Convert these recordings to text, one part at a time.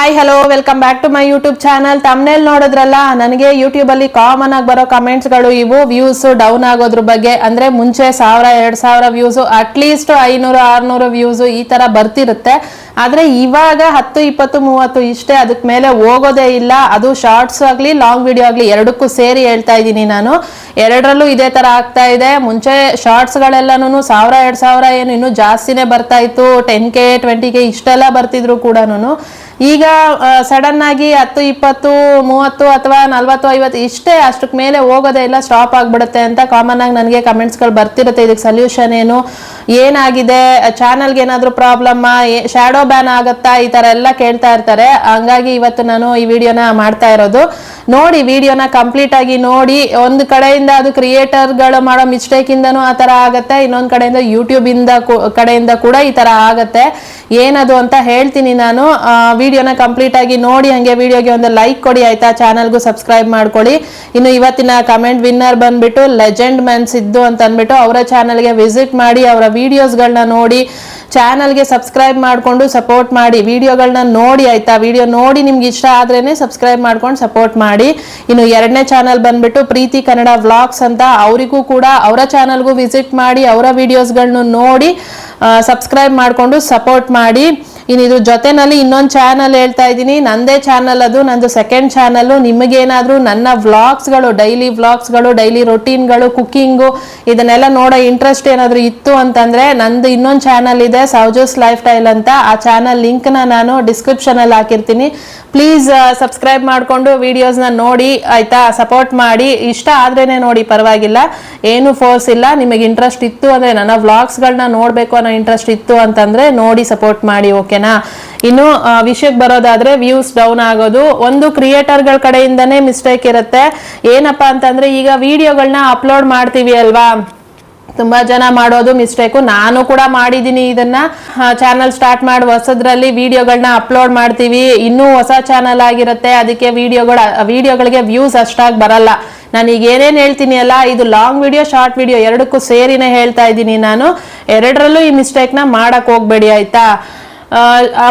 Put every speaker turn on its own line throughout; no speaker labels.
Hi hello welcome back to my YouTube channel. Thumbnail ನೋಡಿದ್ರಲ್ಲ, ನನಗೆ YouTube ಅಲ್ಲಿ common ಆಗಿ ಬರೋ ಕಮೆಂಟ್ಸ್ ಗಳು ಇವು. ವ್ಯೂಸ್ ಡೌನ್ ಆಗೋದ್ರ ಬಗ್ಗೆ, ಅಂದ್ರೆ ಮುಂಚೆ 1000-2000 ವ್ಯೂಸ್, ಅಟ್ಲೀಸ್ಟ್ 500-600 ವ್ಯೂಸ್ ಈ ತರ ಬರ್ತಿರುತ್ತೆ. ಆದ್ರೆ ಇವಾಗ 10-20-30 ಇಷ್ಟೇ, ಅದಕ್ಕೆ ಮೇಲೆ ಹೋಗೋದೇ ಇಲ್ಲ. ಅದು ಶಾರ್ಟ್ಸ್ ಆಗ್ಲಿ ಲಾಂಗ್ ವಿಡಿಯೋ ಆಗ್ಲಿ ಎರಡಕ್ಕೂ ಸೇರಿ ಹೇಳ್ತಾ ಇದ್ದೀನಿ ನಾನು. ಎರಡರಲ್ಲೂ ಇದೇ ತರ ಆಗ್ತಾ ಇದೆ. ಮುಂಚೆ ಶಾರ್ಟ್ಸ್ ಗಳೆಲ್ಲಾನು 1000-2000 ಏನು ಇನ್ನೂ ಜಾಸ್ತಿನೇ ಬರ್ತಾ ಇತ್ತು. 10K 20K ಇಷ್ಟೆಲ್ಲ ಬರ್ತಿದ್ರು ಕೂಡ. ಈಗ ಸಡನ್ ಆಗಿ 10-20-30 ಅಥವಾ 40-50 ಇಷ್ಟೇ, ಅಷ್ಟಕ್ಕೆ ಮೇಲೆ ಹೋಗೋದೇ ಇಲ್ಲ, ಸ್ಟಾಪ್ ಆಗ್ಬಿಡುತ್ತೆ ಅಂತ ಕಾಮನ್ ಆಗಿ ನನಗೆ ಕಮೆಂಟ್ಸ್ಗಳು ಬರ್ತಿರುತ್ತೆ. ಇದಕ್ಕೆ ಸೊಲ್ಯೂಷನ್ ಏನು, ಏನಾಗಿದೆ, ಚಾನಲ್ಗೆ ಏನಾದರೂ ಪ್ರಾಬ್ಲಮ್, ಶಾಡೋ ಬ್ಯಾನ್ ಆಗುತ್ತಾ, ಈ ತರ ಎಲ್ಲ ಕೇಳ್ತಾ ಇರ್ತಾರೆ. ಹಂಗಾಗಿ ಇವತ್ತು ನಾನು ಈ ವಿಡಿಯೋನ ಮಾಡ್ತಾ ಇರೋದು. ನೋಡಿ, ವಿಡಿಯೋನ ಕಂಪ್ಲೀಟ್ ಆಗಿ ನೋಡಿ. ಒಂದು ಕಡೆಯಿಂದ ಅದು ಕ್ರಿಯೇಟರ್ಗಳು ಮಾಡೋ ಮಿಸ್ಟೇಕ್ ಇಂದನೂ ಆ ತರ ಆಗತ್ತೆ, ಇನ್ನೊಂದು ಕಡೆಯಿಂದ ಯೂಟ್ಯೂಬ್ ಕಡೆಯಿಂದ ಕೂಡ ಈ ತರ ಆಗತ್ತೆ. ಏನದು ಅಂತ ಹೇಳ್ತೀನಿ ನಾನು. ವಿಡಿಯೋನ ಕಂಪ್ಲೀಟ್ ಆಗಿ ನೋಡಿ, ಹಂಗೆ ವಿಡಿಯೋಗೆ ಒಂದು ಲೈಕ್ ಕೊಡಿ ಆಯ್ತಾ, ಚಾನಲ್ಗೂ ಸಬ್ಸ್ಕ್ರೈಬ್ ಮಾಡ್ಕೊಳ್ಳಿ. ಇನ್ನು ಇವತ್ತಿನ ಕಮೆಂಟ್ ವಿನ್ನರ್ ಬಂದ್ಬಿಟ್ಟು ಲೆಜೆಂಡ್ ಮೆನ್ಸ್ ಇದ್ದು ಅಂತ ಅಂದ್ಬಿಟ್ಟು ಅವರ ಚಾನಲ್ಗೆ ವಿಸಿಟ್ ಮಾಡಿ ಅವರ ವಿಡಿಯೋಸ್ಗಳನ್ನ ನೋಡಿ, ಚಾನಲ್ಗೆ ಸಬ್ಸ್ಕ್ರೈಬ್ ಮಾಡ್ಕೊಂಡು ಸಪೋರ್ಟ್ ಮಾಡಿ. ವಿಡಿಯೋಗಳನ್ನ ನೋಡಿ ಆಯ್ತಾ, ವಿಡಿಯೋ ನೋಡಿ ನಿಮ್ಗೆ ಇಷ್ಟ ಆದ್ರೇನೆ ಸಬ್ಸ್ಕ್ರೈಬ್ ಮಾಡ್ಕೊಂಡು ಸಪೋರ್ಟ್ ಮಾಡಿ. ಇನ್ನು ಎರಡನೇ ಚಾನಲ್ ಬಂದ್ಬಿಟ್ಟು ಪ್ರೀತಿ ಕನ್ನಡ ವ್ಲಾಗ್ಸ್ ಅಂತ, ಅವರಿಗೂ ಕೂಡ ಅವರ ಚಾನಲ್ಗೂ ವಿಸಿಟ್ ಮಾಡಿ ಅವರ ವಿಡಿಯೋಸ್ಗಳನ್ನ ನೋಡಿ ಸಬ್ಸ್ಕ್ರೈಬ್ ಮಾಡ್ಕೊಂಡು ಸಪೋರ್ಟ್ ಮಾಡಿ. ಇನ್ನು ಇದ್ರ ಜೊತೆನಲ್ಲಿ ಇನ್ನೊಂದು ಚಾನಲ್ ಹೇಳ್ತಾ ಇದ್ದೀನಿ, ನಂದೇ ಚಾನಲ್ ಅದು, ನಂದು ಸೆಕೆಂಡ್ ಚಾನಲ್. ನಿಮಗೇನಾದ್ರೂ ನನ್ನ ವ್ಲಾಗ್ಸ್ಗಳು, ಡೈಲಿ ವ್ಲಾಗ್ಸ್ಗಳು, ಡೈಲಿ ರೊಟೀನ್ಗಳು, ಕುಕ್ಕಿಂಗು ಇದನ್ನೆಲ್ಲ ನೋಡೋ ಇಂಟ್ರೆಸ್ಟ್ ಏನಾದರೂ ಇತ್ತು ಅಂತಂದ್ರೆ ನಂದು ಇನ್ನೊಂದು ಚಾನಲ್ ಇದೆ, ಸೌಜಸ್ ಲೈಫ್ ಸ್ಟೈಲ್ ಅಂತ. ಆ ಚಾನಲ್ ಲಿಂಕ್ನ ನಾನು ಡಿಸ್ಕ್ರಿಪ್ಷನ್ ಅಲ್ಲಿ ಹಾಕಿರ್ತೀನಿ. ಪ್ಲೀಸ್ ಸಬ್ಸ್ಕ್ರೈಬ್ ಮಾಡ್ಕೊಂಡು ವಿಡಿಯೋಸ್ನ ನೋಡಿ ಆಯ್ತಾ, ಸಪೋರ್ಟ್ ಮಾಡಿ. ಇಷ್ಟ ಆದ್ರೇನೆ ನೋಡಿ, ಪರವಾಗಿಲ್ಲ, ಏನು ಫೋರ್ಸ್ ಇಲ್ಲ. ನಿಮಗೆ ಇಂಟ್ರೆಸ್ಟ್ ಇತ್ತು ಅಂದ್ರೆ, ನನ್ನ ವ್ಲಾಗ್ಸ್ಗಳನ್ನ ನೋಡ್ಬೇಕು ಅನ್ನೋ ಇಂಟ್ರೆಸ್ಟ್ ಇತ್ತು ಅಂತಂದ್ರೆ ನೋಡಿ ಸಪೋರ್ಟ್ ಮಾಡಿ, ಓಕೆನಾ. ಇನ್ನು ವಿಷಯಕ್ಕೆ ಬರೋದಾದ್ರೆ, ವ್ಯೂಸ್ ಡೌನ್ ಆಗೋದು ಒಂದು ಕ್ರಿಯೇಟರ್ಗಳ ಕಡೆಯಿಂದನೇ ಮಿಸ್ಟೇಕ್ ಇರುತ್ತೆ. ಏನಪ್ಪಾ ಅಂತಂದ್ರೆ, ಈಗ ವಿಡಿಯೋಗಳನ್ನ ಅಪ್ಲೋಡ್ ಮಾಡ್ತೀವಿ ಅಲ್ವಾ, ತುಂಬಾ ಜನ ಮಾಡೋದು ಮಿಸ್ಟೇಕು. ನಾನು ಕೂಡ ಮಾಡಿದ್ದೀನಿ ಇದನ್ನ. ಚಾನಲ್ ಸ್ಟಾರ್ಟ್ ಮಾಡಿ ಹೊಸದ್ರಲ್ಲಿ ವಿಡಿಯೋಗಳನ್ನ ಅಪ್ಲೋಡ್ ಮಾಡ್ತೀವಿ, ಇನ್ನೂ ಹೊಸ ಚಾನಲ್ ಆಗಿರುತ್ತೆ, ಅದಕ್ಕೆ ವಿಡಿಯೋಗಳಿಗೆ ವ್ಯೂಸ್ ಅಷ್ಟಾಗಿ ಬರಲ್ಲ. ನಾನು ಈಗ ಏನೇನು ಹೇಳ್ತೀನಿ ಅಲ್ಲ, ಇದು ಲಾಂಗ್ ವಿಡಿಯೋ ಶಾರ್ಟ್ ವಿಡಿಯೋ ಎರಡಕ್ಕೂ ಸೇರಿನೇ ಹೇಳ್ತಾ ಇದ್ದೀನಿ ನಾನು. ಎರಡರಲ್ಲೂ ಈ ಮಿಸ್ಟೇಕ್ನ ಮಾಡಕ್ ಹೋಗ್ಬೇಡಿ ಆಯ್ತಾ.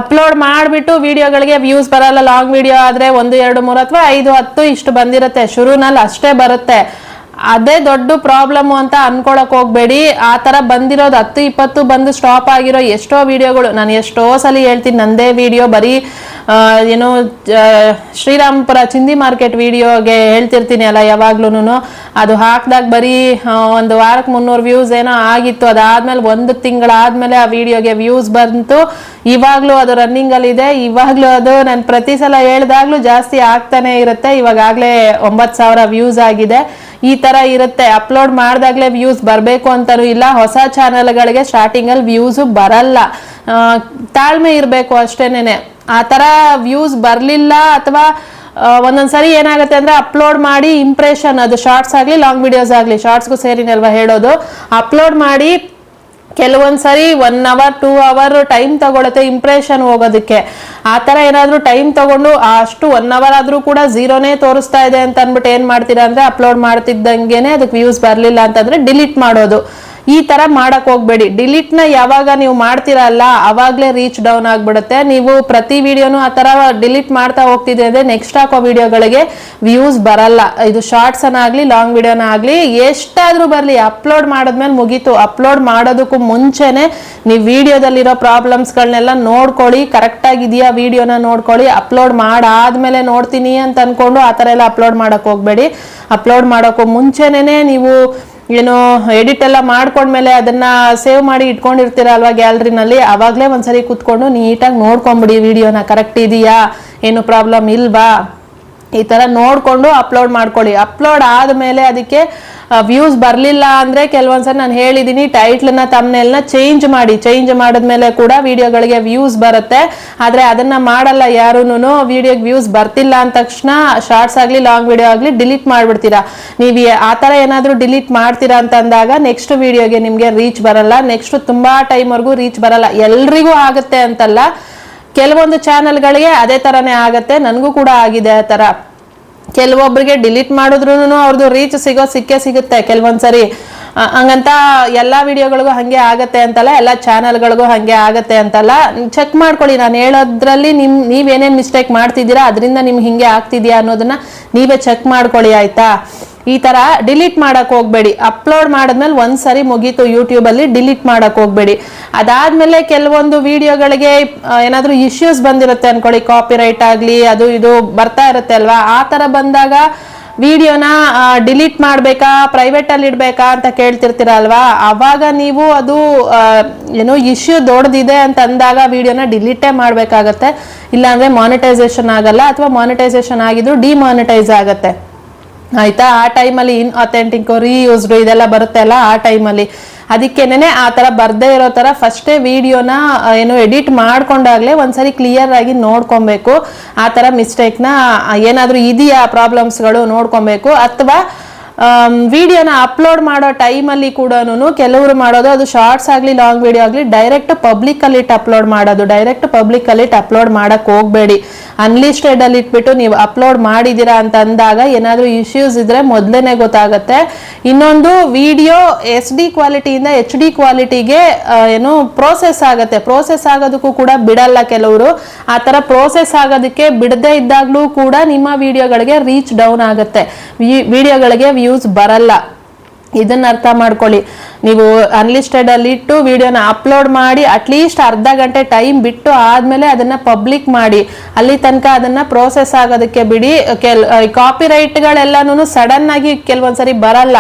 ಅಪ್ಲೋಡ್ ಮಾಡಿಬಿಟ್ಟು ವಿಡಿಯೋಗಳಿಗೆ ವ್ಯೂಸ್ ಬರಲ್ಲ. ಲಾಂಗ್ ವಿಡಿಯೋ ಆದ್ರೆ 1, 2, 3 ಅಥವಾ 5, 10 ಇಷ್ಟು ಬಂದಿರುತ್ತೆ, ಶುರುನಲ್ಲಿ ಅಷ್ಟೇ ಬರುತ್ತೆ. ಅದೇ ದೊಡ್ಡ ಪ್ರಾಬ್ಲಮ್ ಅಂತ ಅನ್ಕೊಳಕ್ ಹೋಗ್ಬೇಡಿ. ಆ ತರ ಬಂದಿರೋದು 10-20 ಬಂದು ಸ್ಟಾಪ್ ಆಗಿರೋ ಎಷ್ಟೋ ವಿಡಿಯೋಗಳು ನಾನು ಎಷ್ಟೋ ಸಲ ಹೇಳ್ತೀನಿ. ನಂದೇ ವಿಡಿಯೋ ಬರೀ ಏನು ಶ್ರೀರಾಮ್ಪುರ ಚಿಂದಿ ಮಾರ್ಕೆಟ್ ವಿಡಿಯೋಗೆ ಹೇಳ್ತಿರ್ತೀನಿ ಅಲ್ಲ ಯಾವಾಗ್ಲೂ. ಅದು ಹಾಕ್ದಾಗ ಬರೀ ಒಂದು ವಾರಕ್ಕೆ 300 ವ್ಯೂಸ್ ಏನೋ ಆಗಿತ್ತು. ಅದಾದ್ಮೇಲೆ 1 ತಿಂಗಳಾದ್ಮೇಲೆ ಆ ವಿಡಿಯೋಗೆ ವ್ಯೂಸ್ ಬಂತು. ಇವಾಗ್ಲೂ ಅದು ರನ್ನಿಂಗ್ ಅಲ್ಲಿ ಇದೆ. ಇವಾಗ್ಲೂ ಅದು ನಾನು ಪ್ರತಿ ಸಲ ಹೇಳ್ದಾಗ್ಲೂ ಜಾಸ್ತಿ ಆಗ್ತಾನೆ ಇರುತ್ತೆ. ಇವಾಗಲೇ 9,000 ವ್ಯೂಸ್ ಆಗಿದೆ. ಈ ತರ ಇರುತ್ತೆ. ಅಪ್ಲೋಡ್ ಮಾಡಿದಾಗ್ಲೇ ವ್ಯೂಸ್ ಬರಬೇಕು ಅಂತಾನೂ ಇಲ್ಲ. ಹೊಸ ಚಾನಲ್ಗಳಿಗೆ ಸ್ಟಾರ್ಟಿಂಗ್ ಅಲ್ಲಿ ವ್ಯೂಸ್ ಬರಲ್ಲ, ತಾಳ್ಮೆ ಇರಬೇಕು ಅಷ್ಟೇನೆ. ಆ ತರ ವ್ಯೂಸ್ ಬರ್ಲಿಲ್ಲ ಅಥವಾ ಒಂದೊಂದ್ಸರಿ ಏನಾಗುತ್ತೆ ಅಂದ್ರೆ, ಅಪ್ಲೋಡ್ ಮಾಡಿ ಇಂಪ್ರೆಷನ್, ಅದು ಶಾರ್ಟ್ಸ್ ಆಗ್ಲಿ ಲಾಂಗ್ ವಿಡಿಯೋಸ್ ಆಗ್ಲಿ, ಶಾರ್ಟ್ಸ್ಗೂ ಸೇರಿನಲ್ವಾ ಹೇಳೋದು, ಅಪ್ಲೋಡ್ ಮಾಡಿ ಕೆಲವೊಂದ್ಸರಿ 1 hour 2 hour ಟೈಮ್ ತಗೊಳುತ್ತೆ ಇಂಪ್ರೆಷನ್ ಹೋಗೋದಕ್ಕೆ. ಆ ತರ ಏನಾದ್ರೂ ಟೈಮ್ ತಗೊಂಡು ಅಷ್ಟು 1 hour ಆದ್ರೂ ಕೂಡ ಝೀರೋನೇ ತೋರಿಸ್ತಾ ಇದೆ ಅಂತ ಅಂದ್ಬಿಟ್ಟು ಏನ್ ಮಾಡ್ತೀರಾ ಅಂದ್ರೆ, ಅಪ್ಲೋಡ್ ಮಾಡ್ತಿದ್ದಂಗೆನೆ ಅದಕ್ಕೆ ವ್ಯೂಸ್ ಬರ್ಲಿಲ್ಲ ಅಂತಂದ್ರೆ ಡಿಲೀಟ್ ಮಾಡೋದು. ಈ ತರ ಮಾಡಕ್ ಹೋಗ್ಬೇಡಿ. ಡಿಲೀಟ್ ನ ಯಾವಾಗ ನೀವು ಮಾಡ್ತೀರಲ್ಲ ಅವಾಗ್ಲೇ ರೀಚ್ ಡೌನ್ ಆಗ್ಬಿಡುತ್ತೆ. ನೀವು ಪ್ರತಿ ವಿಡಿಯೋನು ಆ ತರ ಡಿಲೀಟ್ ಮಾಡ್ತಾ ಹೋಗ್ತಿದೆ ಅಂದ್ರೆ ನೆಕ್ಸ್ಟ್ ಹಾಕೋ ವಿಡಿಯೋಗಳಿಗೆ ವ್ಯೂಸ್ ಬರಲ್ಲ. ಇದು ಶಾರ್ಟ್ಸ್ ಆಗ್ಲಿ ಲಾಂಗ್ ವಿಡಿಯೋನ ಆಗ್ಲಿ ಎಷ್ಟಾದ್ರೂ ಬರ್ಲಿ, ಅಪ್ಲೋಡ್ ಮಾಡದ್ಮೇಲೆ ಮುಗೀತು. ಅಪ್ಲೋಡ್ ಮಾಡೋದಕ್ಕೂ ಮುಂಚೆನೆ ನೀವು ವಿಡಿಯೋದಲ್ಲಿರೋ ಪ್ರಾಬ್ಲಮ್ಸ್ಗಳನ್ನೆಲ್ಲ ನೋಡ್ಕೊಳ್ಳಿ, ಕರೆಕ್ಟ್ ಆಗಿದೆಯಾ ವಿಡಿಯೋನ ನೋಡ್ಕೊಳ್ಳಿ. ಅಪ್ಲೋಡ್ ಮಾಡಾದ್ಮೇಲೆ ನೋಡ್ತೀನಿ ಅಂತ ಅನ್ಕೊಂಡು ಆ ತರ ಎಲ್ಲ ಅಪ್ಲೋಡ್ ಮಾಡಕ್ ಹೋಗ್ಬೇಡಿ. ಅಪ್ಲೋಡ್ ಮಾಡೋಕ್ಕೂ ಮುಂಚೆನೆ ನೀವು ಏನು ಎಡಿಟ್ ಎಲ್ಲ ಮಾಡ್ಕೊಂಡ್ಮೇಲೆ ಅದನ್ನ ಸೇವ್ ಮಾಡಿ ಇಟ್ಕೊಂಡಿರ್ತೀರ ಅಲ್ವಾ ಗ್ಯಾಲರಿನಲ್ಲಿ, ಅವಾಗ್ಲೇ ಒಂದ್ಸರಿ ಕುತ್ಕೊಂಡು ನೀಟಾಗಿ ನೋಡ್ಕೊಂಬಿಡಿ ವಿಡಿಯೋನ, ಕರೆಕ್ಟ್ ಇದೆಯಾ, ಏನು ಪ್ರಾಬ್ಲಮ್ ಇಲ್ವಾ, ಈ ತರ ನೋಡ್ಕೊಂಡು ಅಪ್ಲೋಡ್ ಮಾಡ್ಕೊಳ್ಳಿ. ಅಪ್ಲೋಡ್ ಆದ್ಮೇಲೆ ಅದಕ್ಕೆ ವ್ಯೂಸ್ ಬರ್ಲಿಲ್ಲ ಅಂದ್ರೆ ಕೆಲವೊಂದ್ಸರಿ ನಾನು ಹೇಳಿದೀನಿ, ಟೈಟ್ಲ್ನ ಥಂಬ್ನೇಲ್ನ ಚೇಂಜ್ ಮಾಡಿ. ಚೇಂಜ್ ಮಾಡಿದ್ಮೇಲೆ ಕೂಡ ವಿಡಿಯೋಗಳಿಗೆ ವ್ಯೂಸ್ ಬರುತ್ತೆ. ಆದ್ರೆ ಅದನ್ನ ಮಾಡಲ್ಲ ಯಾರೂನು. ವಿಡಿಯೋಗೆ ವ್ಯೂಸ್ ಬರ್ತಿಲ್ಲ ಅಂದ ತಕ್ಷಣ ಶಾರ್ಟ್ಸ್ ಆಗ್ಲಿ ಲಾಂಗ್ ವಿಡಿಯೋ ಆಗ್ಲಿ ಡಿಲೀಟ್ ಮಾಡ್ಬಿಡ್ತೀರಾ. ನೀವು ಆ ತರ ಏನಾದ್ರೂ ಡಿಲೀಟ್ ಮಾಡ್ತೀರಾ ಅಂತ ಅಂದಾಗ ನೆಕ್ಸ್ಟ್ ವಿಡಿಯೋಗೆ ನಿಮ್ಗೆ ರೀಚ್ ಬರಲ್ಲ. ನೆಕ್ಸ್ಟ್ ತುಂಬಾ ಟೈಮ್ ವರ್ಗೂ ರೀಚ್ ಬರಲ್ಲ. ಎಲ್ರಿಗೂ ಆಗುತ್ತೆ ಅಂತಲ್ಲ, ಕೆಲವೊಂದು ಚಾನೆಲ್ಗಳಿಗೆ ಅದೇ ತರನೇ ಆಗತ್ತೆ. ನನಗೂ ಕೂಡ ಆಗಿದೆ ಆ ತರ. ಕೆಲವೊಬ್ಬರಿಗೆ ಡಿಲೀಟ್ ಮಾಡಿದ್ರು ಅವ್ರದ್ದು ರೀಚ್ ಸಿಗುತ್ತೆ ಕೆಲವೊಂದ್ಸರಿ. ಹಂಗಂತ ಎಲ್ಲಾ ವಿಡಿಯೋಗಳಿಗೂ ಹಂಗೆ ಆಗತ್ತೆ ಅಂತಲ್ಲ, ಎಲ್ಲಾ ಚಾನೆಲ್ಗಳಿಗೂ ಹಂಗೆ ಆಗತ್ತೆ ಅಂತಲ್ಲ. ಚೆಕ್ ಮಾಡ್ಕೊಳ್ಳಿ, ನಾನು ಹೇಳೋದ್ರಲ್ಲಿ ನೀವೇನೇನ್ ಮಿಸ್ಟೇಕ್ ಮಾಡ್ತಿದ್ದೀರಾ ಅದರಿಂದ ನಿಮ್ಗೆ ಹಿಂಗೆ ಆಗ್ತಿದ್ಯಾ ಅನ್ನೋದನ್ನ ನೀವೇ ಚೆಕ್ ಮಾಡ್ಕೊಳ್ಳಿ ಆಯ್ತಾ. ಈ ತರ ಡಿಲೀಟ್ ಮಾಡಕ್ ಹೋಗ್ಬೇಡಿ. ಅಪ್ಲೋಡ್ ಮಾಡಿದ್ಮೇಲೆ ಒಂದ್ಸರಿ ಮುಗೀತು ಯೂಟ್ಯೂಬ್ ಅಲ್ಲಿ, ಡಿಲೀಟ್ ಮಾಡಕ್ ಹೋಗ್ಬೇಡಿ. ಅದಾದ್ಮೇಲೆ ಕೆಲವೊಂದು ವಿಡಿಯೋಗಳಿಗೆ ಏನಾದ್ರೂ ಇಶ್ಯೂಸ್ ಬಂದಿರುತ್ತೆ ಅನ್ಕೊಳ್ಳಿ, ಕಾಪಿರೈಟ್ ಆಗ್ಲಿ ಅದು ಇದು ಬರ್ತಾ ಇರುತ್ತೆ ಅಲ್ವಾ, ಆ ತರ ಬಂದಾಗ ವಿಡಿಯೋನ ಡಿಲೀಟ್ ಮಾಡ್ಬೇಕಾ ಪ್ರೈವೇಟ್ ಅಲ್ಲಿ ಇಡ್ಬೇಕಾ ಅಂತ ಕೇಳ್ತಿರ್ತೀರ ಅಲ್ವಾ, ಅವಾಗ ನೀವು ಅದು ಏನೋ ಇಶ್ಯೂ ದೊಡ್ಡದಿದೆ ಅಂತ ಅಂದಾಗ ವಿಡಿಯೋನ ಡಿಲೀಟೇ ಮಾಡ್ಬೇಕಾಗತ್ತೆ. ಇಲ್ಲಾಂದ್ರೆ ಮಾನಿಟೈಸೇಷನ್ ಆಗಲ್ಲ, ಅಥವಾ ಮಾನಿಟೈಸೇಷನ್ ಆಗಿದ್ರು ಡಿಮಾನಿಟೈಸ್ ಆಗತ್ತೆ ಆಯ್ತಾ. ಆ ಟೈಮಲ್ಲಿ ಇನ್ಅಥೆಂಟಿಕ್, ರೀಯೂಸ್ಡ್ ಇದೆಲ್ಲ ಬರುತ್ತೆ ಅಲ್ಲ, ಆ ಟೈಮಲ್ಲಿ ಅದಕ್ಕೇನೆ ಆ ತರ ಬರ್ದೇ ಇರೋ ತರ ಫಸ್ಟೇ ವಿಡಿಯೋನ ಏನು ಎಡಿಟ್ ಮಾಡ್ಕೊಂಡಾಗ್ಲೇ ಒಂದ್ಸರಿ ಕ್ಲಿಯರ್ ಆಗಿ ನೋಡ್ಕೊಬೇಕು. ಆ ತರ ಮಿಸ್ಟೇಕ್ನ ಏನಾದ್ರೂ ಇದೆಯಾ ಪ್ರಾಬ್ಲಮ್ಸ್ಗಳು ನೋಡ್ಕೊಬೇಕು. ಅಥವಾ ವಿಡಿಯೋನ ಅಪ್ಲೋಡ್ ಮಾಡೋ ಟೈಮಲ್ಲಿ ಕೂಡ ಕೆಲವರು ಮಾಡೋದು, ಅದು ಶಾರ್ಟ್ಸ್ ಆಗಲಿ ಲಾಂಗ್ ವಿಡಿಯೋ ಆಗಲಿ ಡೈರೆಕ್ಟ್ ಪಬ್ಲಿಕ್ ಅಲ್ಲಿ ಇಟ್ಟು ಅಪ್ಲೋಡ್ ಮಾಡೋದು. ಡೈರೆಕ್ಟ್ ಪಬ್ಲಿಕ್ ಅಲ್ಲಿ ಇಟ್ಟು ಅಪ್ಲೋಡ್ ಮಾಡಕ್ ಹೋಗ್ಬೇಡಿ. ಅನ್ಲಿಸ್ಟೆಡ್ ಅಲ್ಲಿ ಇಟ್ಬಿಟ್ಟು ನೀವು ಅಪ್ಲೋಡ್ ಮಾಡಿದೀರಾ ಅಂತ ಅಂದಾಗ ಏನಾದ್ರೂ ಇಶ್ಯೂಸ್ ಇದ್ರೆ ಮೊದ್ಲೇನೆ ಗೊತ್ತಾಗತ್ತೆ. ಇನ್ನೊಂದು, ವಿಡಿಯೋ SD ಕ್ವಾಲಿಟಿಯಿಂದ HD ಕ್ವಾಲಿಟಿಗೆ ಏನು ಪ್ರೋಸೆಸ್ ಆಗತ್ತೆ. ಪ್ರೋಸೆಸ್ ಆಗೋದಕ್ಕೂ ಕೂಡ ಬಿಡಲ್ಲ ಕೆಲವರು. ಆ ತರ ಪ್ರೋಸೆಸ್ ಆಗೋದಕ್ಕೆ ಬಿಡದೇ ಇದ್ದಾಗ್ಲೂ ಕೂಡ ನಿಮ್ಮ ವಿಡಿಯೋಗಳಿಗೆ ರೀಚ್ ಡೌನ್ ಆಗತ್ತೆ, ವಿಡಿಯೋಗಳಿಗೆ ವ್ಯೂಸ್ ಬರಲ್ಲ. ಇದನ್ನ ಅರ್ಥ ಮಾಡ್ಕೊಳ್ಳಿ. ನೀವು ಅನ್ಲಿಸ್ಟೆಡ್ ಅಲ್ಲಿ ಇಟ್ಟು ವಿಡಿಯೋನ ಅಪ್ಲೋಡ್ ಮಾಡಿ ಅಟ್ಲೀಸ್ಟ್ ಅರ್ಧ ಗಂಟೆ ಟೈಮ್ ಬಿಟ್ಟು ಆದ್ಮೇಲೆ ಅದನ್ನ ಪಬ್ಲಿಕ್ ಮಾಡಿ. ಅಲ್ಲಿ ತನಕ ಅದನ್ನ ಪ್ರೋಸೆಸ್ ಆಗೋದಕ್ಕೆ ಬಿಡಿ. ಕಾಪಿರೈಟ್ಗಳೆಲ್ಲಾನು ಸಡನ್ ಆಗಿ ಕೆಲವೊಂದ್ಸರಿ ಬರಲ್ಲ,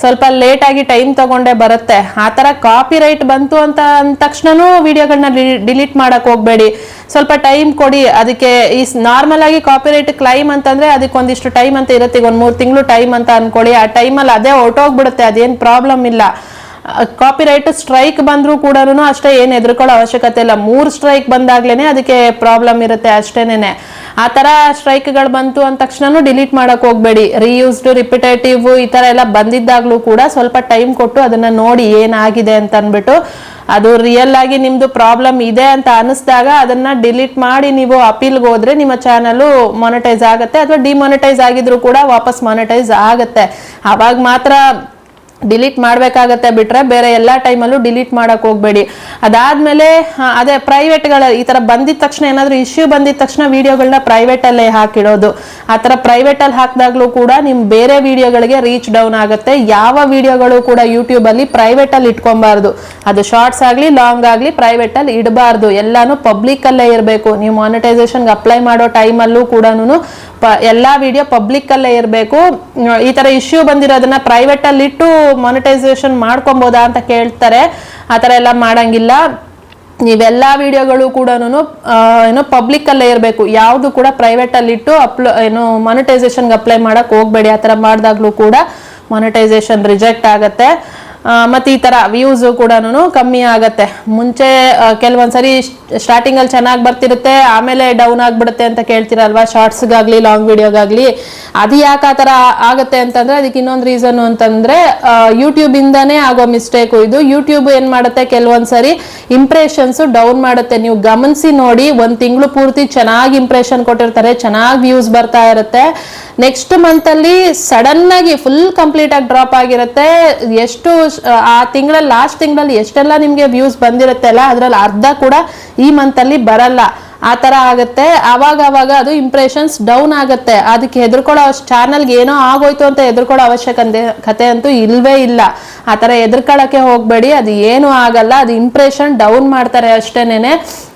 ಸ್ವಲ್ಪ ಲೇಟ್ ಆಗಿ ಟೈಮ್ ತಗೊಂಡೇ ಬರುತ್ತೆ. ಆ ತರ ಕಾಪಿರೈಟ್ ಬಂತು ಅಂತ ಅಂದ ತಕ್ಷಣನೂ ವಿಡಿಯೋಗಳನ್ನ ಡಿಲೀಟ್ ಮಾಡಕ್ ಹೋಗ್ಬೇಡಿ. ಸ್ವಲ್ಪ ಟೈಮ್ ಕೊಡಿ ಅದಕ್ಕೆ. ಈ ನಾರ್ಮಲ್ ಆಗಿ ಕಾಪಿರೈಟ್ ಕ್ಲೈಮ್ ಅಂತಂದ್ರೆ ಅದಕ್ಕೆ ಒಂದಿಷ್ಟು ಟೈಮ್ ಅಂತ ಇರುತ್ತೆ, ಈಗ 1-3 ತಿಂಗಳು ಟೈಮ್ ಅಂತ ಅನ್ಕೊಳ್ಳಿ. ಆ ಟೈಮಲ್ಲಿ ಅದೇ ಹೊರಟೋಗ್ಬಿಡುತ್ತೆ, ಅದೇನ್ ಪ್ರಾಬ್ಲಮ್ ಇಲ್ಲ. ಕಾಪಿರೈಟ್ ಸ್ಟ್ರೈಕ್ ಬಂದ್ರೂ ಕೂಡ ಅಷ್ಟೇ, ಏನ್ ಎದುರ್ಕೊಳ್ಳೋ ಅವಶ್ಯಕತೆ ಇಲ್ಲ. 3 ಸ್ಟ್ರೈಕ್ ಬಂದಾಗ್ಲೇನೆ ಅದಕ್ಕೆ ಪ್ರಾಬ್ಲಮ್ ಇರುತ್ತೆ ಅಷ್ಟೇನೆ. ಆ ತರ ಸ್ಟ್ರೈಕ್ಗಳು ಬಂತು ಅಂದ ತಕ್ಷಣ ಡಿಲೀಟ್ ಮಾಡಕ್ ಹೋಗ್ಬೇಡಿ. ರೀಯೂಸ್ಡ್, ರಿಪಿಟೇಟಿವ್ ಈ ತರ ಎಲ್ಲ ಬಂದಿದ್ದಾಗ್ಲೂ ಕೂಡ ಸ್ವಲ್ಪ ಟೈಮ್ ಕೊಟ್ಟು ಅದನ್ನ ನೋಡಿ ಏನಾಗಿದೆ ಅಂತ ಅನ್ಬಿಟ್ಟು, ಅದು ರಿಯಲ್ ಆಗಿ ನಿಮ್ದು ಪ್ರಾಬ್ಲಮ್ ಇದೆ ಅಂತ ಅನಿಸ್ದಾಗ ಅದನ್ನ ಡಿಲೀಟ್ ಮಾಡಿ ನೀವು ಅಪೀಲ್ಗೆ ಹೋದ್ರೆ ನಿಮ್ಮ ಚಾನಲ್ ಮಾನಿಟೈಸ್ ಆಗತ್ತೆ. ಅಥವಾ ಡಿಮಾನಿಟೈಸ್ ಆಗಿದ್ರು ಕೂಡ ವಾಪಸ್ ಮಾನಿಟೈಸ್ ಆಗತ್ತೆ. ಅವಾಗ ಮಾತ್ರ ಡಿಲೀಟ್ ಮಾಡ್ಬೇಕಾಗತ್ತೆ, ಬಿಟ್ರೆ ಬೇರೆ ಎಲ್ಲಾ ಟೈಮಲ್ಲೂ ಡಿಲೀಟ್ ಮಾಡಕ್ ಹೋಗ್ಬೇಡಿ. ಅದಾದ್ಮೇಲೆ ಅದೇ ಪ್ರೈವೇಟ್ಗಳ ಈ ತರ ಬಂದಿದ ತಕ್ಷಣ, ಏನಾದ್ರೂ ಇಶ್ಯೂ ಬಂದಿದ ತಕ್ಷಣ ವಿಡಿಯೋಗಳನ್ನ ಪ್ರೈವೇಟ್ ಅಲ್ಲೇ ಹಾಕಿಡೋದು. ಆ ತರ ಪ್ರೈವೇಟ್ ಅಲ್ಲಿ ಹಾಕಿದಾಗ್ಲೂ ಕೂಡ ನಿಮ್ ಬೇರೆ ವಿಡಿಯೋಗಳಿಗೆ ರೀಚ್ ಡೌನ್ ಆಗುತ್ತೆ. ಯಾವ ವಿಡಿಯೋಗಳು ಕೂಡ ಯೂಟ್ಯೂಬ್ ಅಲ್ಲಿ ಪ್ರೈವೇಟ್ ಅಲ್ಲಿ ಇಟ್ಕೊಬಾರ್ದು. ಅದು ಶಾರ್ಟ್ಸ್ ಆಗ್ಲಿ ಲಾಂಗ್ ಆಗ್ಲಿ ಪ್ರೈವೇಟ್ ಅಲ್ಲಿ ಇಡಬಾರ್ದು. ಎಲ್ಲಾನು ಪಬ್ಲಿಕ್ ಅಲ್ಲೇ ಇರಬೇಕು. ನೀವು ಮಾನಿಟೈಸೇಷನ್ ಅಪ್ಲೈ ಮಾಡೋ ಟೈಮಲ್ಲೂ ಕೂಡ ಎಲ್ಲಾ ವಿಡಿಯೋ ಪಬ್ಲಿಕ್ ಅಲ್ಲೇ ಇರಬೇಕು. ಈ ತರ ಇಶ್ಯೂ ಬಂದಿರೋದನ್ನ ಪ್ರೈವೇಟ್ ಅಲ್ಲಿ ಇಟ್ಟು ಮಾನಿಟೈಸೇಷನ್ ಮಾಡ್ಕೊಬೋದಾ ಅಂತ ಕೇಳ್ತಾರೆ. ಆತರ ಎಲ್ಲ ಮಾಡಂಗಿಲ್ಲ. ನೀವೆಲ್ಲಾ ವಿಡಿಯೋಗಳು ಕೂಡ ಏನೋ ಪಬ್ಲಿಕ್ ಅಲ್ಲೇ ಇರಬೇಕು. ಯಾವ್ದು ಕೂಡ ಪ್ರೈವೇಟ್ ಅಲ್ಲಿ ಇಟ್ಟು ಮಾನಿಟೈಸೇಷನ್ ಅಪ್ಲೈ ಮಾಡಕ್ ಹೋಗ್ಬೇಡಿ. ಆತರ ಮಾಡಿದಾಗ್ಲೂ ಕೂಡ ಮಾನಿಟೈಸೇಷನ್ ರಿಜೆಕ್ಟ್ ಆಗತ್ತೆ. ಮತ್ತೆ ಈ ತರ ವ್ಯೂಸ್ ಕೂಡ ಕಮ್ಮಿ ಆಗತ್ತೆ. ಮುಂಚೆ ಕೆಲವೊಂದ್ಸರಿ ಸ್ಟಾರ್ಟಿಂಗ್ ಅಲ್ಲಿ ಚೆನ್ನಾಗಿ ಬರ್ತಿರುತ್ತೆ, ಆಮೇಲೆ ಡೌನ್ ಆಗ್ಬಿಡುತ್ತೆ ಅಂತ ಕೇಳ್ತಿರಲ್ವಾ, ಶಾರ್ಟ್ಸ್ಗಾಗ್ಲಿ ಲಾಂಗ್ ವಿಡಿಯೋಗಾಗ್ಲಿ. ಅದು ಯಾಕೆ ಆ ತರ ಆಗತ್ತೆ ಅಂತಂದ್ರೆ ಅದಕ್ಕೆ ಇನ್ನೊಂದು ರೀಸನ್ ಅಂತಂದ್ರೆ ಯೂಟ್ಯೂಬ್ ಇಂದಾನೇ ಆಗೋ ಮಿಸ್ಟೇಕ್ ಇದು. ಯೂಟ್ಯೂಬ್ ಏನ್ ಮಾಡುತ್ತೆ, ಕೆಲವೊಂದ್ಸರಿ ಇಂಪ್ರೆಷನ್ಸ್ ಡೌನ್ ಮಾಡುತ್ತೆ. ನೀವು ಗಮನಿಸಿ ನೋಡಿ, 1 ತಿಂಗಳು ಪೂರ್ತಿ ಚೆನ್ನಾಗಿ ಇಂಪ್ರೆಷನ್ ಕೊಟ್ಟಿರ್ತಾರೆ, ಚೆನ್ನಾಗಿ ವ್ಯೂಸ್ ಬರ್ತಾ ಇರುತ್ತೆ. ನೆಕ್ಸ್ಟ್ ಮಂತ್ ಅಲ್ಲಿ ಸಡನ್ ಆಗಿ ಫುಲ್ ಕಂಪ್ಲೀಟ್ ಆಗಿ ಡ್ರಾಪ್ ಆಗಿರುತ್ತೆ. ಎಷ್ಟು ಆ ತಿಂಗಳಲ್ಲಿ, ಲಾಸ್ಟ್ ತಿಂಗಳಲ್ಲಿ ಎಷ್ಟೆಲ್ಲ ನಿಮ್ಗೆ ವ್ಯೂಸ್ ಬಂದಿರುತ್ತೆ ಅಲ್ಲ, ಅದ್ರಲ್ಲಿ ಅರ್ಧ ಕೂಡ ಈ ಮಂತ್ ಅಲ್ಲಿ ಬರಲ್ಲ. ಆ ತರ ಆಗುತ್ತೆ. ಅವಾಗ ಅದು ಇಂಪ್ರೆಷನ್ಸ್ ಡೌನ್ ಆಗುತ್ತೆ. ಅದಕ್ಕೆ ಹೆದರ್ಕೊಳ್ಳೋ ಚಾನಲ್ಗೆ ಏನೋ ಆಗೋಯ್ತು ಅಂತ ಹೆದರ್ಕೊಳ್ಳೋ ಅವಶ್ಯಕತೆ ಅಂತೂ ಇಲ್ವೇ ಇಲ್ಲ. ಆ ತರ ಹೆದರ್ಕೊಳ್ಳಕ್ಕೆ ಹೋಗ್ಬೇಡಿ, ಅದು ಏನು ಆಗಲ್ಲ. ಅದು ಇಂಪ್ರೆಷನ್ ಡೌನ್ ಮಾಡ್ತಾರೆ ಅಷ್ಟೇನೆ.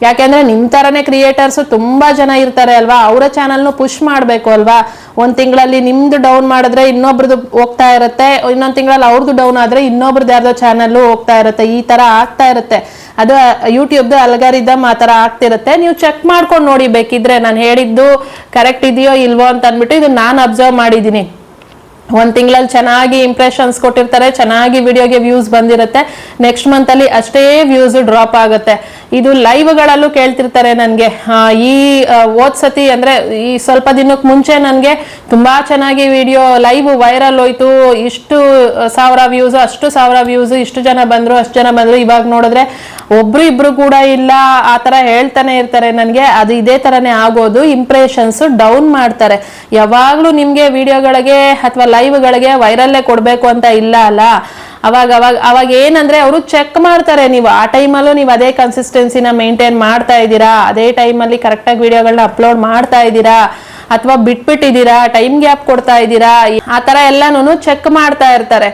ಯಾಕೆಂದ್ರೆ ನಿಮ್ ತರನೇ ಕ್ರಿಯೇಟರ್ಸ್ ತುಂಬಾ ಜನ ಇರ್ತಾರೆ ಅಲ್ವಾ, ಅವರ ಚಾನಲ್ನು ಪುಷ್ ಮಾಡ್ಬೇಕು ಅಲ್ವಾ. 1 ತಿಂಗಳಲ್ಲಿ ನಿಮ್ದು ಡೌನ್ ಮಾಡಿದ್ರೆ ಇನ್ನೊಬ್ರದ್ದು ಹೋಗ್ತಾ ಇರುತ್ತೆ, ಇನ್ನೊಂದ್ ತಿಂಗಳಲ್ಲಿ ಅವ್ರದ್ದು ಡೌನ್ ಆದ್ರೆ ಇನ್ನೊಬ್ರದ್ದು ಯಾರ್ದೋ ಚಾನಲ್ ಹೋಗ್ತಾ ಇರುತ್ತೆ. ಈ ತರ ಆಗ್ತಾ ಇರುತ್ತೆ. ಅದು ಯೂಟ್ಯೂಬ್ದು ಅಲ್ಗಾರಿದಮ್ ಆ ತರ ಆಗ್ತಿರುತ್ತೆ. ನೀವು ಚೆಕ್ ಮಾಡ್ಕೊಂಡು ನೋಡಿ ಬೇಕಿದ್ರೆ, ನಾನು ಹೇಳಿದ್ದು ಕರೆಕ್ಟ್ ಇದೆಯೋ ಇಲ್ವೋ ಅಂತ ಅಂದ್ಬಿಟ್ಟು. ಇದು ನಾನು ಅಬ್ಸರ್ವ್ ಮಾಡಿದೀನಿ. 1 ತಿಂಗಳಲ್ಲಿ ಚೆನ್ನಾಗಿ ಇಂಪ್ರೆಷನ್ಸ್ ಕೊಟ್ಟಿರ್ತಾರೆ, ಚೆನ್ನಾಗಿ ವಿಡಿಯೋಗೆ ವ್ಯೂಸ್ ಬಂದಿರುತ್ತೆ. ನೆಕ್ಸ್ಟ್ ಮಂತ್ ಅಲ್ಲಿ ಅಷ್ಟೇ ವ್ಯೂಸ್ ಡ್ರಾಪ್ ಆಗುತ್ತೆ. ಇದು ಲೈವ್ಗಳಲ್ಲೂ ಕೇಳ್ತಿರ್ತಾರೆ ನನ್ಗೆ. ಈ ಓದ್ಸತಿ ಅಂದ್ರೆ ಈ ಸ್ವಲ್ಪ ದಿನಕ್ಕೆ ಮುಂಚೆ ನನ್ಗೆ ತುಂಬಾ ಚೆನ್ನಾಗಿ ವಿಡಿಯೋ ಲೈವ್ ವೈರಲ್ ಹೋಯ್ತು, ಇಷ್ಟು 1000 ವ್ಯೂಸ್, ಅಷ್ಟು 1000 ವ್ಯೂಸ್, ಇಷ್ಟು ಜನ ಬಂದ್ರು, ಅಷ್ಟು ಜನ ಬಂದ್ರು. ಇವಾಗ ನೋಡಿದ್ರೆ ಒಬ್ರು ಇಬ್ರು ಕೂಡ ಇಲ್ಲ, ಆ ತರ ಹೇಳ್ತಾನೆ ಇರ್ತಾರೆ ನನಗೆ. ಅದು ಇದೇ ತರನೇ ಆಗೋದು, ಇಂಪ್ರೆಷನ್ಸ್ ಡೌನ್ ಮಾಡ್ತಾರೆ. ಯಾವಾಗ್ಲೂ ನಿಮ್ಗೆ ವಿಡಿಯೋಗಳಿಗೆ ಅಥವಾ ಲೈವ್ಗಳಿಗೆ ವೈರಲ್ಲೇ ಕೊಡ್ಬೇಕು ಅಂತ ಇಲ್ಲ ಅಲ್ಲ. ಅವಾಗ ಏನಂದ್ರೆ ಅವರು ಚೆಕ್ ಮಾಡ್ತಾರೆ, ನೀವು ಆ ಟೈಮಲ್ಲೂ ನೀವು ಅದೇ ಕನ್ಸಿಸ್ಟೆನ್ಸಿನ ಮೇಂಟೈನ್ ಮಾಡ್ತಾ ಇದ್ದೀರಾ, ಅದೇ ಟೈಮಲ್ಲಿ ಕರೆಕ್ಟಾಗಿ ವಿಡಿಯೋಗಳನ್ನ ಅಪ್ಲೋಡ್ ಮಾಡ್ತಾ ಇದ್ದೀರಾ ಅಥವಾ ಬಿಟ್ಬಿಟ್ಟಿದ್ದೀರಾ, ಟೈಮ್ ಗ್ಯಾಪ್ ಕೊಡ್ತಾ ಇದ್ದೀರಾ, ಆ ತರ ಎಲ್ಲಾನು ಚೆಕ್ ಮಾಡ್ತಾ ಇರ್ತಾರೆ.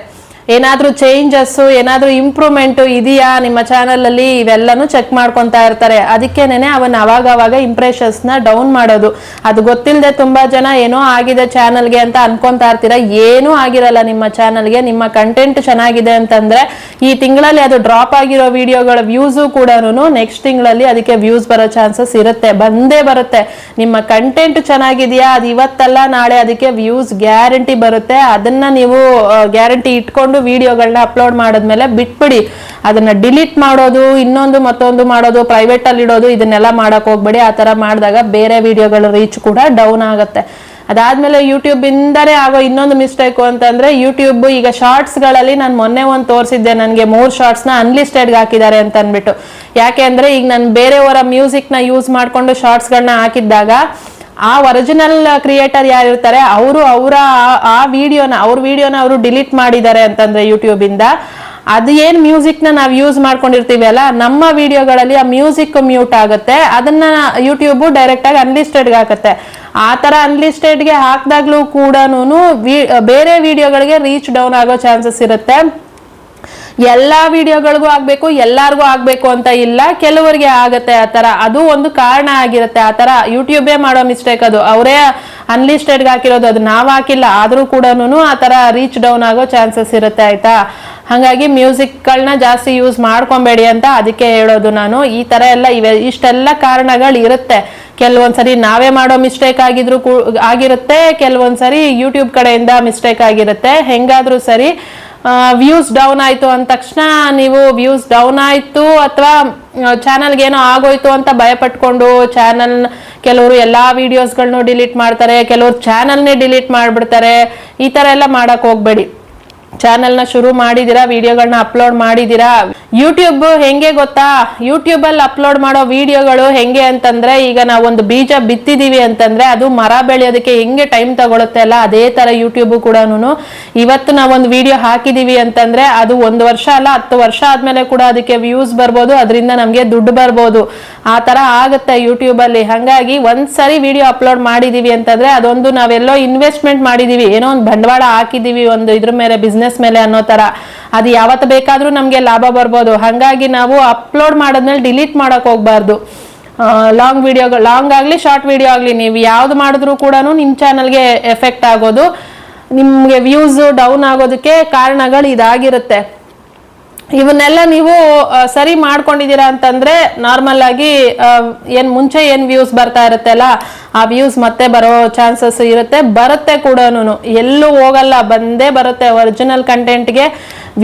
ಏನಾದ್ರೂ ಚೇಂಜಸ್, ಏನಾದ್ರೂ ಇಂಪ್ರೂವ್ಮೆಂಟ್ ಇದೆಯಾ ನಿಮ್ಮ ಚಾನಲ್ ಅಲ್ಲಿ, ಇವೆಲ್ಲಾನು ಚೆಕ್ ಮಾಡ್ಕೊಂತಾ ಇರ್ತಾರೆ. ಅದಕ್ಕೇನೆ ಅವನ್ನ ಅವಾಗ ಇಂಪ್ರೆಷನ್ಸ್ ನ ಡೌನ್ ಮಾಡೋದು. ಅದು ಗೊತ್ತಿಲ್ಲದೆ ತುಂಬಾ ಜನ ಏನೋ ಆಗಿದೆ ಚಾನಲ್ಗೆ ಅಂತ ಅನ್ಕೊಂತಾ ಇರ್ತೀರಾ. ಏನೂ ಆಗಿರಲ್ಲ ನಿಮ್ಮ ಚಾನಲ್ಗೆ. ನಿಮ್ಮ ಕಂಟೆಂಟ್ ಚೆನ್ನಾಗಿದೆ ಅಂತಂದ್ರೆ ಈ ತಿಂಗಳಲ್ಲಿ ಅದು ಡ್ರಾಪ್ ಆಗಿರೋ ವಿಡಿಯೋಗಳ ವ್ಯೂಸು ಕೂಡ ನೆಕ್ಸ್ಟ್ ತಿಂಗಳಲ್ಲಿ ಅದಕ್ಕೆ ವ್ಯೂಸ್ ಬರೋ ಚಾನ್ಸಸ್ ಇರುತ್ತೆ, ಬಂದೇ ಬರುತ್ತೆ. ನಿಮ್ಮ ಕಂಟೆಂಟ್ ಚೆನ್ನಾಗಿದೆಯಾ, ಅದು ಇವತ್ತಲ್ಲ ನಾಳೆ ಅದಕ್ಕೆ ವ್ಯೂಸ್ ಗ್ಯಾರಂಟಿ ಬರುತ್ತೆ. ಅದನ್ನ ನೀವು ಗ್ಯಾರಂಟಿ ಇಟ್ಕೊಂಡು ವಿಡಿಯೋಗಳನ್ನ ಅಪ್ಲೋಡ್ ಮಾಡಿದ್ಮೇಲೆ ಬಿಟ್ಬಿಡಿ. ಅದನ್ನ ಡಿಲೀಟ್ ಮಾಡೋದು, ಇನ್ನೊಂದು ಮತ್ತೊಂದು ಮಾಡೋದು, ಪ್ರೈವೇಟ್ ಅಲ್ಲಿ ಇಡೋದು, ಇದನ್ನೆಲ್ಲ ಮಾಡಕ್ ಹೋಗ್ಬೇಡಿ. ಆ ತರ ಮಾಡಿದಾಗ ಬೇರೆ ವಿಡಿಯೋಗಳ ರೀಚ್ ಕೂಡ ಡೌನ್ ಆಗುತ್ತೆ. ಅದಾದ್ಮೇಲೆ ಯೂಟ್ಯೂಬ್ ಇಂದಾನೆ ಆಗೋ ಇನ್ನೊಂದು ಮಿಸ್ಟೇಕ್ ಅಂತಂದ್ರೆ, ಯೂಟ್ಯೂಬ್ ಈಗ ಶಾರ್ಟ್ಸ್ ಗಳಲ್ಲಿ ನಾನು ಮೊನ್ನೆ ಒಂದು ತೋರಿಸಿದ್ದೆ, ನನಗೆ 3 ಶಾರ್ಟ್ಸ್ ನ ಅನ್ಲಿಸ್ಟೆಡ್ ಹಾಕಿದ್ದಾರೆ ಅಂತ ಅನ್ಬಿಟ್ಟು. ಯಾಕೆ ಅಂದ್ರೆ ಈಗ ನಾನು ಬೇರೆಯವರ ಮ್ಯೂಸಿಕ್ ನ ಯೂಸ್ ಮಾಡ್ಕೊಂಡು ಶಾರ್ಟ್ಸ್ ಗಳನ್ನ ಹಾಕಿದ್ದಾಗ ಆ ಒರಿಜಿನಲ್ ಕ್ರಿಯೇಟರ್ ಯಾರಿರ್ತಾರೆ ಅವರ ವಿಡಿಯೋನ ಅವರು ಡಿಲೀಟ್ ಮಾಡಿದ್ದಾರೆ ಅಂತಂದ್ರೆ ಯೂಟ್ಯೂಬ್ ಇಂದ, ಅದು ಏನ್ ಮ್ಯೂಸಿಕ್ ನ ನಾವು ಯೂಸ್ ಮಾಡ್ಕೊಂಡಿರ್ತೀವಿ ಅಲ್ಲ, ನಮ್ಮ ವಿಡಿಯೋಗಳಲ್ಲಿ ಆ ಮ್ಯೂಸಿಕ್ ಮ್ಯೂಟ್ ಆಗುತ್ತೆ. ಅದನ್ನ ಯೂಟ್ಯೂಬ್ ಡೈರೆಕ್ಟ್ ಆಗಿ ಅನ್ಲಿಸ್ಟೆಡ್ ಹಾಕುತ್ತೆ. ಆ ತರ ಅನ್ಲಿಸ್ಟೆಡ್ ಗೆ ಹಾಕ್ದಾಗ್ಲೂ ಕೂಡ ಬೇರೆ ವಿಡಿಯೋಗಳಿಗೆ ರೀಚ್ ಡೌನ್ ಆಗೋ ಚಾನ್ಸಸ್ ಇರುತ್ತೆ. ಎಲ್ಲಾ ವಿಡಿಯೋಗಳಿಗೂ ಆಗ್ಬೇಕು, ಎಲ್ಲಾರ್ಗೂ ಆಗ್ಬೇಕು ಅಂತ ಇಲ್ಲ, ಕೆಲವರಿಗೆ ಆಗತ್ತೆ ಆ ತರ. ಅದು ಒಂದು ಕಾರಣ ಆಗಿರುತ್ತೆ. ಆ ತರ ಯೂಟ್ಯೂಬೇ ಮಾಡೋ ಮಿಸ್ಟೇಕ್, ಅದು ಅವರೇ ಅನ್ಲಿಸ್ಟೆಡ್ ಹಾಕಿರೋದು, ಅದು ನಾವ್ ಹಾಕಿಲ್ಲ. ಆದ್ರೂ ಕೂಡ ಆ ತರ ರೀಚ್ ಡೌನ್ ಆಗೋ ಚಾನ್ಸಸ್ ಇರುತ್ತೆ, ಆಯ್ತಾ. ಹಾಗಾಗಿ ಮ್ಯೂಸಿಕ್ ಗಳನ್ನ ಜಾಸ್ತಿ ಯೂಸ್ ಮಾಡ್ಕೊಬೇಡಿ ಅಂತ ಅದಕ್ಕೆ ಹೇಳೋದು ನಾನು. ಈ ತರ ಎಲ್ಲ ಇಷ್ಟೆಲ್ಲ ಕಾರಣಗಳು ಇರುತ್ತೆ. ಕೆಲವೊಂದ್ಸರಿ ನಾವೇ ಮಾಡೋ ಮಿಸ್ಟೇಕ್ ಆಗಿರುತ್ತೆ, ಕೆಲವೊಂದ್ಸರಿ ಯೂಟ್ಯೂಬ್ ಕಡೆಯಿಂದ ಮಿಸ್ಟೇಕ್ ಆಗಿರುತ್ತೆ. ಹೆಂಗಾದ್ರೂ ಸರಿ ವ್ಯೂಸ್ ಡೌನ್ ಆಯ್ತು ಅಂದ ತಕ್ಷಣ ನೀವು ವ್ಯೂಸ್ ಡೌನ್ ಆಯ್ತು ಅಥವಾ ಚಾನಲ್ಗೆ ಏನೋ ಆಗೋಯ್ತು ಅಂತ ಭಯಪಟ್ಕೊಂಡು ಕೆಲವರು ಎಲ್ಲಾ ವಿಡಿಯೋಸ್ಗಳನ್ನು ಡಿಲೀಟ್ ಮಾಡ್ತಾರೆ, ಕೆಲವರು ಚಾನಲ್ನೇ ಡಿಲೀಟ್ ಮಾಡ್ಬಿಡ್ತಾರೆ. ಈ ತರ ಎಲ್ಲ ಮಾಡಕ್ ಹೋಗ್ಬೇಡಿ. ಚಾನೆಲ್ನ ಶುರು ಮಾಡಿದೀರಾ, ವಿಡಿಯೋಗಳನ್ನ ಅಪ್ಲೋಡ್ ಮಾಡಿದೀರಾ. ಯೂಟ್ಯೂಬ್ ಹೆಂಗೆ ಗೊತ್ತಾ, ಯೂಟ್ಯೂಬ್ ಅಲ್ಲಿ ಅಪ್ಲೋಡ್ ಮಾಡೋ ವಿಡಿಯೋಗಳು ಹೆಂಗೆ ಅಂತಂದ್ರೆ, ಈಗ ನಾವು ಒಂದು ಬೀಜ ಬಿತ್ತಿದೀವಿ ಅಂತಂದ್ರೆ ಅದು ಮರ ಬೆಳೆಯೋದಕ್ಕೆ ಹೆಂಗೆ ಟೈಮ್ ತಗೊಳುತ್ತೆ ಅಲ್ಲ, ಅದೇ ತರ ಯೂಟ್ಯೂಬ್ ಕೂಡ ಇವತ್ತು ನಾವೊಂದು ವಿಡಿಯೋ ಹಾಕಿದೀವಿ ಅಂತಂದ್ರೆ ಅದು 1 ವರ್ಷ ಅಲ್ಲ 10 ವರ್ಷ ಆದ್ಮೇಲೆ ಕೂಡ ಅದಕ್ಕೆ ವ್ಯೂಸ್ ಬರ್ಬೋದು, ಅದರಿಂದ ನಮ್ಗೆ ದುಡ್ಡು ಬರ್ಬೋದು. ಆ ತರ ಆಗುತ್ತೆ ಯೂಟ್ಯೂಬ್ ಅಲ್ಲಿ. ಹಂಗಾಗಿ ಒಂದ್ಸರಿ ವಿಡಿಯೋ ಅಪ್ಲೋಡ್ ಮಾಡಿದೀವಿ ಅಂತಂದ್ರೆ ಅದೊಂದು ನಾವೆಲ್ಲೋ ಇನ್ವೆಸ್ಟ್ಮೆಂಟ್ ಮಾಡಿದೀವಿ, ಏನೋ ಒಂದು ಬಂಡವಾಳ ಹಾಕಿದೀವಿ ಒಂದು ಇದ್ರ ಮೇಲೆ, ಬಿಸ್ನೆಸ್ ಮೇಲೆ ಅನ್ನೋ ತರ. ಅದು ಯಾವತ್ತು ಬೇಕಾದ್ರೂ ನಮ್ಗೆ ಲಾಭ ಬರ್ಬೋದು. ಹಂಗಾಗಿ ನಾವು ಅಪ್ಲೋಡ್ ಮಾಡಾದ್ಮೇಲೆ ಡಿಲೀಟ್ ಮಾಡಕ್ ಹೋಗ್ಬಾರ್ದು. ಲಾಂಗ್ ಆಗ್ಲಿ ಶಾರ್ಟ್ ವಿಡಿಯೋ ಆಗ್ಲಿ, ನೀವು ಯಾವ್ದು ಮಾಡಿದ್ರು ಕೂಡ ನಿಮ್ ಚಾನಲ್ಗೆ ಎಫೆಕ್ಟ್ ಆಗೋದು, ನಿಮ್ಗೆ ವ್ಯೂಸ್ ಡೌನ್ ಆಗೋದಕ್ಕೆ ಕಾರಣಗಳು ಇದಾಗಿರುತ್ತೆ. ಇವನ್ನೆಲ್ಲ ನೀವು ಸರಿ ಮಾಡ್ಕೊಂಡಿದ್ದೀರಾ ಅಂತಂದ್ರೆ ನಾರ್ಮಲ್ ಆಗಿ ಮುಂಚೆ ಏನ್ ವ್ಯೂಸ್ ಬರ್ತಾ ಇರುತ್ತೆ ಅಲ್ಲ, ಆ ವ್ಯೂಸ್ ಮತ್ತೆ ಬರೋ ಚಾನ್ಸಸ್ ಬರುತ್ತೆ ಕೂಡ, ಎಲ್ಲೂ ಹೋಗಲ್ಲ, ಬಂದೇ ಬರುತ್ತೆ. ಒರಿಜಿನಲ್ ಕಂಟೆಂಟ್ಗೆ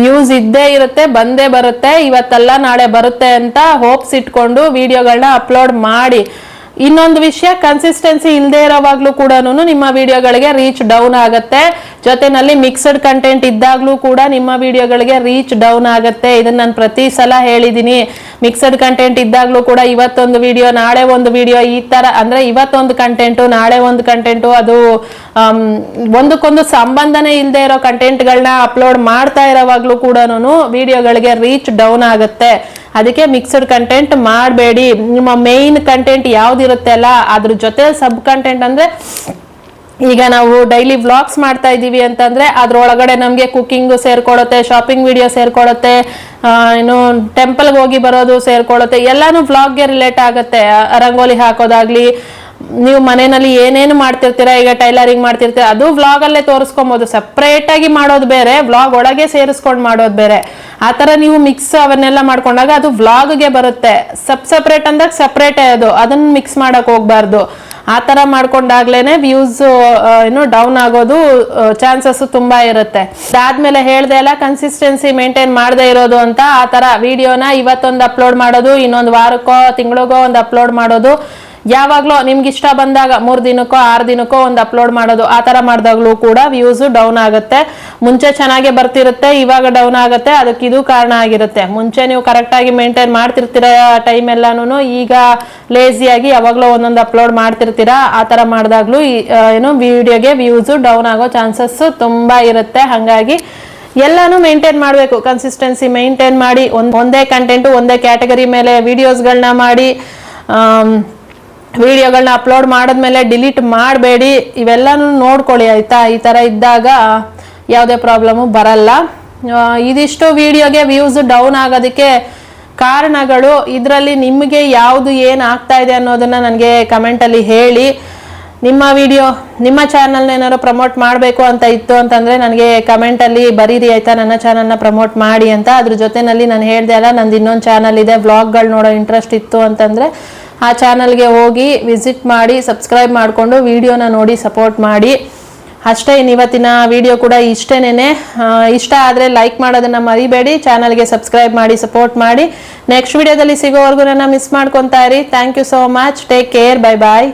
ವ್ಯೂಸ್ ಇದ್ದೇ ಇರುತ್ತೆ, ಬಂದೇ ಬರುತ್ತೆ. ಇವತ್ತಲ್ಲ ನಾಳೆ ಬರುತ್ತೆ ಅಂತ ಹೋಪ್ಸ್ ಇಟ್ಕೊಂಡು ವಿಡಿಯೋಗಳನ್ನ ಅಪ್ಲೋಡ್ ಮಾಡಿ. ಇನ್ನೊಂದು ವಿಷಯ, ಕನ್ಸಿಸ್ಟೆನ್ಸಿ ಇಲ್ಲದೆ ಇರೋವಾಗ್ಲೂ ಕೂಡ ನಿಮ್ಮ ವಿಡಿಯೋಗಳಿಗೆ ರೀಚ್ ಡೌನ್ ಆಗುತ್ತೆ. ಜೊತೆನಲ್ಲಿ ಮಿಕ್ಸ್ಡ್ ಕಂಟೆಂಟ್ ಇದ್ದಾಗ್ಲೂ ಕೂಡ ನಿಮ್ಮ ವಿಡಿಯೋಗಳಿಗೆ ರೀಚ್ ಡೌನ್ ಆಗುತ್ತೆ. ಇದನ್ನ ನಾನು ಪ್ರತಿ ಸಲ ಹೇಳಿದೀನಿ. ಮಿಕ್ಸ್ಡ್ ಕಂಟೆಂಟ್ ಇದ್ದಾಗ್ಲೂ ಕೂಡ ಇವತ್ತೊಂದು ವಿಡಿಯೋ ನಾಳೆ ಒಂದು ವಿಡಿಯೋ, ಈ ತರ ಅಂದ್ರೆ ಇವತ್ತೊಂದು ಕಂಟೆಂಟು ನಾಳೆ ಒಂದು ಕಂಟೆಂಟು, ಅದು ಒಂದಕ್ಕೊಂದು ಸಂಬಂಧನೇ ಇಲ್ಲದೆ ಇರೋ ಕಂಟೆಂಟ್ಗಳನ್ನ ಅಪ್ಲೋಡ್ ಮಾಡ್ತಾ ಇರೋವಾಗ್ಲೂ ಕೂಡ ವಿಡಿಯೋಗಳಿಗೆ ರೀಚ್ ಡೌನ್ ಆಗುತ್ತೆ. ಅದಕ್ಕೆ ಮಿಕ್ಸ್ಡ್ ಕಂಟೆಂಟ್ ಮಾಡಬೇಡಿ. ನಿಮ್ಮ ಮೇನ್ ಕಂಟೆಂಟ್ ಯಾವ್ದಿರುತ್ತೆ ಅಲ್ಲ, ಅದ್ರ ಜೊತೆ ಸಬ್ ಕಂಟೆಂಟ್ ಅಂದ್ರೆ, ಈಗ ನಾವು ಡೈಲಿ ವ್ಲಾಗ್ಸ್ ಮಾಡ್ತಾ ಇದೀವಿ ಅಂತಂದ್ರೆ ಅದ್ರೊಳಗಡೆ ನಮ್ಗೆ ಕುಕಿಂಗ್ ಸೇರ್ಕೊಳ್ಳುತ್ತೆ, ಶಾಪಿಂಗ್ ವಿಡಿಯೋ ಸೇರ್ಕೊಳ್ಳುತ್ತೆ, ಏನು ಟೆಂಪಲ್ಗೆ ಹೋಗಿ ಬರೋದು ಸೇರ್ಕೊಳ್ಳುತ್ತೆ, ಎಲ್ಲಾನು ವ್ಲಾಗ್ಗೆ ರಿಲೇಟ್ ಆಗುತ್ತೆ. ರಂಗೋಲಿ ಹಾಕೋದಾಗ್ಲಿ, ನೀವು ಮನೆಯಲ್ಲಿ ಏನೇನು ಮಾಡ್ತಿರ್ತೀರಾ, ಈಗ ಟೈಲರಿಂಗ್ ಮಾಡ್ತಿರ್ತೀರ, ಅದು ವ್ಲಾಗ್ ಅಲ್ಲೇ ತೋರಿಸ್ಕೊಬಹುದು. ಸಪ್ರೇಟ್ ಆಗಿ ಮಾಡೋದು ಬೇರೆ, ವ್ಲಾಗ್ ಒಳಗೆ ಸೇರಿಸ್ಕೊಂಡು ಮಾಡೋದು ಬೇರೆ. ಆತರ ನೀವು ಮಿಕ್ಸ್ ಅವನ್ನೆಲ್ಲ ಮಾಡ್ಕೊಂಡಾಗ ಅದು ವ್ಲಾಗ್ಗೆ ಬರುತ್ತೆ. ಸಪ್ರೇಟ್ ಅಂದಾಗ ಸಪ್ರೇಟೇ ಅದು, ಅದನ್ನ ಮಿಕ್ಸ್ ಮಾಡಕ್ ಹೋಗ್ಬಾರ್ದು. ಆ ತರ ಮಾಡ್ಕೊಂಡಾಗ್ಲೇನೆ ವ್ಯೂಸ್ ಡೌನ್ ಆಗೋದು ಚಾನ್ಸಸ್ ತುಂಬಾ ಇರುತ್ತೆ. ಅದಾದ್ಮೇಲೆ ಹೇಳ್ದೆ ಅಲ್ಲ, ಕನ್ಸಿಸ್ಟೆನ್ಸಿ ಮೇಂಟೈನ್ ಮಾಡದೇ ಇರೋದು ಅಂತ. ಆ ತರ ವಿಡಿಯೋನ ಇವತ್ತೊಂದು ಅಪ್ಲೋಡ್ ಮಾಡೋದು, ಇನ್ನೊಂದು ವಾರಕ್ಕೋ ತಿಂಗಳಿಗೋ ಒಂದು ಅಪ್ಲೋಡ್ ಮಾಡೋದು, ಯಾವಾಗಲೂ ನಿಮ್ಗೆ ಇಷ್ಟ ಬಂದಾಗ 3 ದಿನಕ್ಕೋ 6 ದಿನಕ್ಕೋ ಒಂದು ಅಪ್ಲೋಡ್ ಮಾಡೋದು, ಆ ಥರ ಮಾಡಿದಾಗಲೂ ಕೂಡ ವ್ಯೂಸ್ ಡೌನ್ ಆಗುತ್ತೆ. ಮುಂಚೆ ಚೆನ್ನಾಗೇ ಬರ್ತಿರುತ್ತೆ, ಇವಾಗ ಡೌನ್ ಆಗುತ್ತೆ. ಅದಕ್ಕೆ ಇದು ಕಾರಣ ಆಗಿರುತ್ತೆ. ಮುಂಚೆ ನೀವು ಕರೆಕ್ಟಾಗಿ ಮೇಂಟೈನ್ ಮಾಡ್ತಿರ್ತೀರ ಟೈಮ್ ಎಲ್ಲಾನು, ಈಗ ಲೇಸಿಯಾಗಿ ಯಾವಾಗಲೂ ಒಂದೊಂದು ಅಪ್ಲೋಡ್ ಮಾಡ್ತಿರ್ತೀರಾ. ಆ ಥರ ಮಾಡಿದಾಗಲೂ ವಿಡಿಯೋಗೆ ವ್ಯೂಸ್ ಡೌನ್ ಆಗೋ ಚಾನ್ಸಸ್ ತುಂಬ ಇರುತ್ತೆ. ಹಾಗಾಗಿ ಎಲ್ಲಾನು ಮೇಂಟೈನ್ ಮಾಡಬೇಕು, ಕನ್ಸಿಸ್ಟೆನ್ಸಿ ಮೇಂಟೈನ್ ಮಾಡಿ ಒಂದೇ ಕಂಟೆಂಟು ಒಂದೇ ಕ್ಯಾಟಗರಿ ಮೇಲೆ ವಿಡಿಯೋಸ್ಗಳನ್ನ ಮಾಡಿ, ವಿಡಿಯೋಗಳನ್ನ ಅಪ್ಲೋಡ್ ಮಾಡಿದ್ಮೇಲೆ ಡಿಲೀಟ್ ಮಾಡಬೇಡಿ. ಇವೆಲ್ಲನೂ ನೋಡ್ಕೊಳ್ಳಿ ಆಯಿತಾ. ಈ ಥರ ಇದ್ದಾಗ ಯಾವುದೇ ಪ್ರಾಬ್ಲಮ್ಮು ಬರಲ್ಲ. ಇದಿಷ್ಟು ವಿಡಿಯೋಗೆ ವ್ಯೂಸ್ ಡೌನ್ ಆಗೋದಕ್ಕೆ ಕಾರಣಗಳು. ಇದರಲ್ಲಿ ನಿಮಗೆ ಯಾವುದು ಏನು ಆಗ್ತಾ ಇದೆ ಅನ್ನೋದನ್ನು ನನಗೆ ಕಮೆಂಟಲ್ಲಿ ಹೇಳಿ. ನಿಮ್ಮ ವಿಡಿಯೋ ನಿಮ್ಮ ಚಾನಲ್ನ ಏನಾದ್ರು ಪ್ರಮೋಟ್ ಮಾಡಬೇಕು ಅಂತ ಇತ್ತು ಅಂತಂದರೆ ನನಗೆ ಕಮೆಂಟಲ್ಲಿ ಬರೀರಿ ಆಯಿತಾ, ನನ್ನ ಚಾನಲ್ನ ಪ್ರಮೋಟ್ ಮಾಡಿ ಅಂತ. ಅದ್ರ ಜೊತೆಯಲ್ಲಿ ನಾನು ಹೇಳ್ದೆ ಅಲ್ಲ, ನಂದು ಇನ್ನೊಂದು ಚಾನಲ್ ಇದೆ, ವ್ಲಾಗ್ಗಳು ನೋಡೋ ಇಂಟ್ರೆಸ್ಟ್ ಇತ್ತು ಅಂತಂದರೆ ಆ ಚಾನಲ್ಗೆ ಹೋಗಿ ವಿಸಿಟ್ ಮಾಡಿ ಸಬ್ಸ್ಕ್ರೈಬ್ ಮಾಡಿಕೊಂಡು ವಿಡಿಯೋನ ನೋಡಿ ಸಪೋರ್ಟ್ ಮಾಡಿ. ಅಷ್ಟೇ. ಇವತ್ತಿನ ವಿಡಿಯೋ ಕೂಡ ಇಷ್ಟೇನೆ. ಇಷ್ಟ ಆದರೆ ಲೈಕ್ ಮಾಡೋದನ್ನು ಮರಿಬೇಡಿ. ಚಾನಲ್ಗೆ ಸಬ್ಸ್ಕ್ರೈಬ್ ಮಾಡಿ ಸಪೋರ್ಟ್ ಮಾಡಿ. ನೆಕ್ಸ್ಟ್ ವಿಡಿಯೋದಲ್ಲಿ ಸಿಗೋವರೆಗೂ ನನ್ನ ಮಿಸ್ ಮಾಡ್ಕೊತಾ ಇರಿ. Thank you so much. Take care. Bye bye.